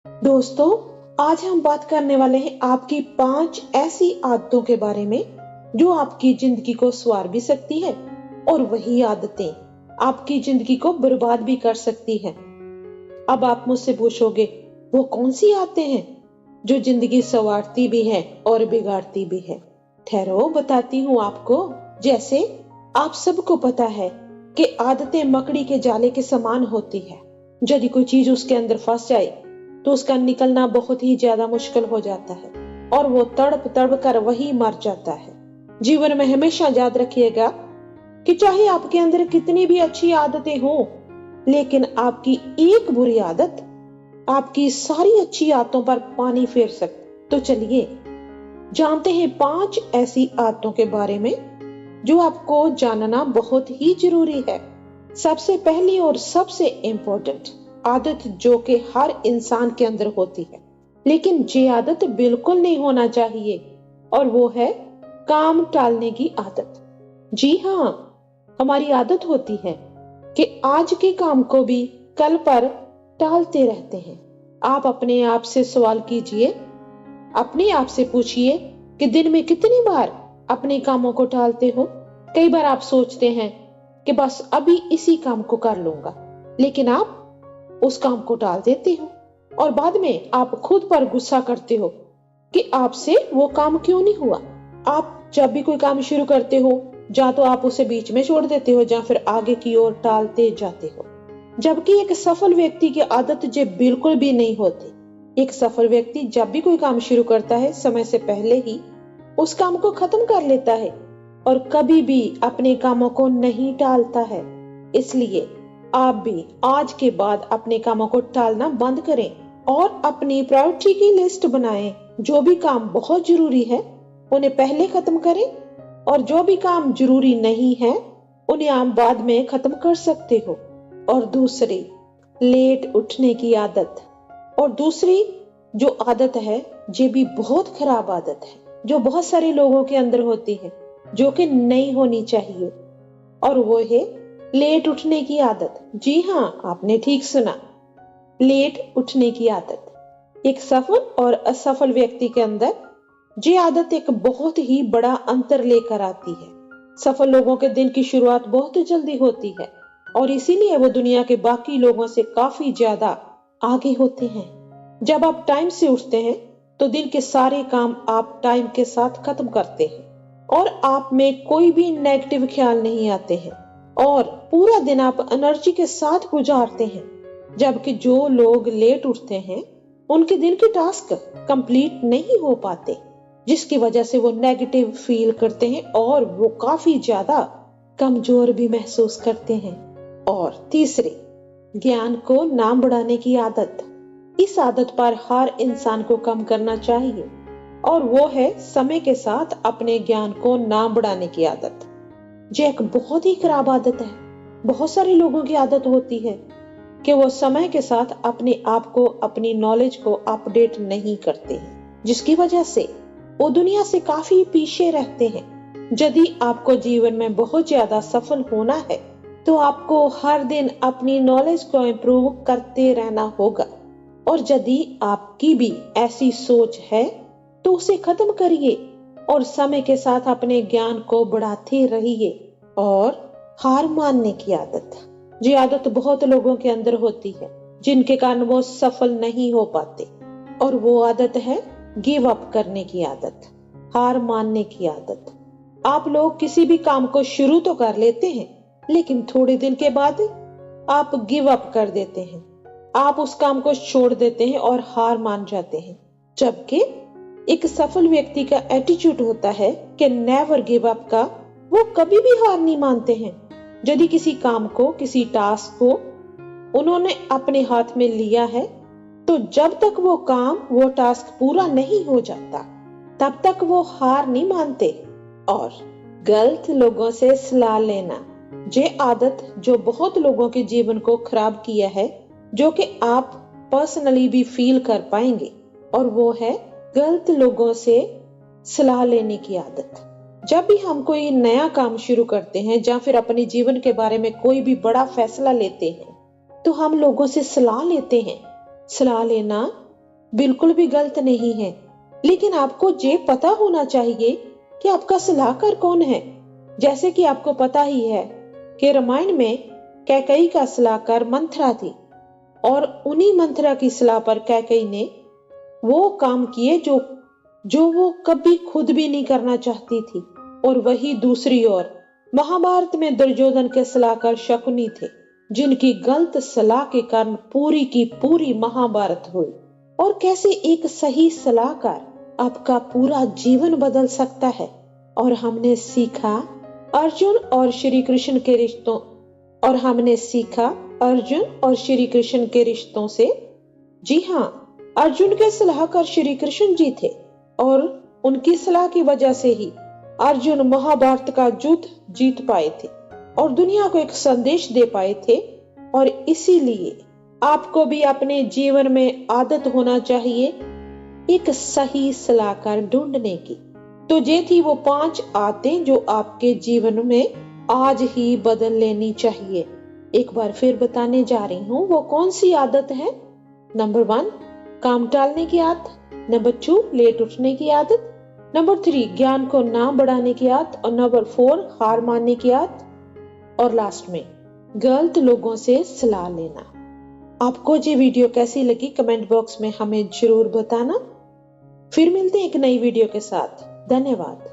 दोस्तों, आज हम बात करने वाले हैं आपकी 5 ऐसी आदतों के बारे में जो आपकी जिंदगी को संवार भी सकती है और वही आदतें आपकी जिंदगी को बर्बाद भी कर सकती हैं। अब आप मुझसे पूछोगे, वो कौन सी आदतें हैं जो जिंदगी संवारती भी है और बिगाड़ती भी है? ठहरो, बताती हूँ आपको। जैसे आप सबको पता है कि आदतें मकड़ी के जाले के समान होती है। यदि कोई चीज उसके अंदर फंस जाए तो उसका निकलना बहुत ही ज्यादा मुश्किल हो जाता है और वो तड़प तड़प कर वही मर जाता है। जीवन में हमेशा याद रखिएगा कि चाहे आपके अंदर कितनी भी अच्छी आदतें हो, लेकिन आपकी एक बुरी आदत आपकी सारी अच्छी आदतों पर पानी फेर सकती। तो चलिए जानते हैं 5 ऐसी आदतों के बारे में जो आपको जानना बहुत ही जरूरी है। सबसे पहली और सबसे इम्पोर्टेंट आदत जो कि हर इंसान के अंदर होती है, लेकिन ये आदत बिल्कुल नहीं होना चाहिए, और वो है काम टालने की आदत। जी हाँ, हमारी आदत होती है कि आज के काम को भी कल पर टालते रहते हैं। आप अपने आप से सवाल कीजिए, अपने आप से पूछिए कि दिन में कितनी बार अपने कामों को टालते हो। कई बार आप सोचते हैं कि बस अभी इसी काम को कर लूंगा, लेकिन आप उस काम को टाल देते हो और बाद में आप खुद पर गुस्सा करते हो कि आपसे वो काम क्यों नहीं हुआ। आप जब भी कोई काम शुरू करते हो, या तो आप उसे बीच में छोड़ देते हो या फिर आगे की ओर टालते जाते हो। जबकि एक सफल व्यक्ति की आदत ये बिल्कुल भी नहीं होती। एक सफल व्यक्ति जब भी कोई काम शुरू करता है, समय से पहले ही उस काम को खत्म कर लेता है और कभी भी अपने कामों को नहीं टालता है। इसलिए आप भी आज के बाद अपने कामों को टालना बंद करें और अपनी प्रायोरिटी की लिस्ट बनाएं। जो भी काम बहुत जरूरी है उन्हें पहले खत्म करें और जो भी काम जरूरी नहीं है उन्हें आप बाद में खत्म कर सकते हो। और दूसरी, लेट उठने की आदत। और दूसरी जो आदत है, ये भी बहुत खराब आदत है जो बहुत सारे लोगों के अंदर होती है, जो कि नहीं होनी चाहिए, और वो है लेट उठने की आदत। जी हाँ, आपने ठीक सुना, लेट उठने की आदत। एक सफल और असफल व्यक्ति के अंदर ये आदत एक बहुत ही बड़ा अंतर लेकर आती है। सफल लोगों के दिन की शुरुआत बहुत जल्दी होती है और इसीलिए वो दुनिया के बाकी लोगों से काफी ज्यादा आगे होते हैं। जब आप टाइम से उठते हैं तो दिन के सारे काम आप टाइम के साथ खत्म करते हैं और आप में कोई भी नेगेटिव ख्याल नहीं आते हैं और पूरा दिन आप एनर्जी के साथ गुजारते हैं। जबकि जो लोग लेट उठते हैं उनके दिन के टास्क कंप्लीट नहीं हो पाते, जिसकी वजह से वो नेगेटिव फील करते हैं और वो काफी ज्यादा कमजोर भी महसूस करते हैं। और तीसरी, ज्ञान को नाम बढ़ाने की आदत। इस आदत पर हर इंसान को कम करना चाहिए और वो है समय के साथ अपने ज्ञान को नाम बढ़ाने की आदत। ये एक बहुत ही खराब आदत है। बहुत सारे लोगों की आदत होती है कि वो समय के साथ अपने आप को, अपनी नॉलेज को अपडेट नहीं करते हैं, जिसकी वजह से वो दुनिया से काफी पीछे रहते हैं। यदि आपको जीवन में बहुत ज्यादा सफल होना है तो आपको हर दिन अपनी नॉलेज को इम्प्रूव करते रहना होगा, और यदि आपकी भी ऐसी सोच है तो उसे खत्म करिए और समय के साथ अपने ज्ञान को बढ़ाते रहिए। और हार मानने की आदत। ये आदत बहुत लोगों के अंदर होती है जिनके कारण वो सफल नहीं हो पाते, और वो आदत है गिव अप करने की आदत, हार मानने की आदत। आप लोग किसी भी काम को शुरू तो कर लेते हैं, लेकिन थोड़े दिन के बाद आप गिव अप कर देते हैं, आप उस काम को छोड़ देते हैं और हार मान जाते हैं। जबकि एक सफल व्यक्ति का एटीट्यूड होता है कि नेवर गिव अप का। वो कभी भी हार नहीं मानते हैं। यदि किसी काम को, किसी टास्क को उन्होंने अपने हाथ में लिया है तो जब तक वो काम, वो टास्क पूरा नहीं हो जाता तब तक वो हार नहीं मानते। और गलत लोगों से सलाह लेना, ये आदत जो बहुत लोगों के जीवन को खराब किया है, जो कि आप पर्सनली भी फील कर पाएंगे, और वो है गलत लोगों से सलाह लेने की आदत। जब भी हम कोई नया काम शुरू करते हैं या फिर अपने जीवन के बारे में कोई भी बड़ा फैसला लेते हैं तो हम लोगों से सलाह लेते हैं। सलाह लेना बिल्कुल भी गलत नहीं है, लेकिन आपको ये पता होना चाहिए कि आपका सलाहकार कौन है। जैसे कि आपको पता ही है कि रामायण में कैकेयी का सलाहकार मंथरा थी, और उन्हीं मंथरा की सलाह पर कैकेयी ने वो काम किए जो वो कभी खुद भी नहीं करना चाहती थी। और वही दूसरी ओर महाभारत में दुर्योधन के सलाहकार शकुनी थे, जिनकी गलत सलाह के कारण पूरी की पूरी महाभारत हुई। और कैसे एक सही सलाहकार आपका पूरा जीवन बदल सकता है। और हमने सीखा अर्जुन और श्री कृष्ण के रिश्तों से। जी हाँ, अर्जुन के सलाहकार श्री कृष्ण जी थे, और उनकी सलाह की वजह से ही अर्जुन महाभारत का युद्ध जीत पाए थे और दुनिया को एक संदेश दे पाए थे। और इसीलिए आपको भी अपने जीवन में आदत होना चाहिए एक सही सलाहकार ढूंढने की। तो ये थी वो 5 आदतें जो आपके जीवन में आज ही बदल लेनी चाहिए। एक बार फिर बताने जा रही हूँ वो कौन सी आदत है। नंबर 1, काम टालने की आदत। नंबर 2, लेट उठने की आदत। नंबर 3, ज्ञान को ना बढ़ाने की आदत। और नंबर 4, हार मानने की आदत। और लास्ट में, गलत लोगों से सलाह लेना। आपको ये वीडियो कैसी लगी कमेंट बॉक्स में हमें जरूर बताना। फिर मिलते हैं एक नई वीडियो के साथ। धन्यवाद।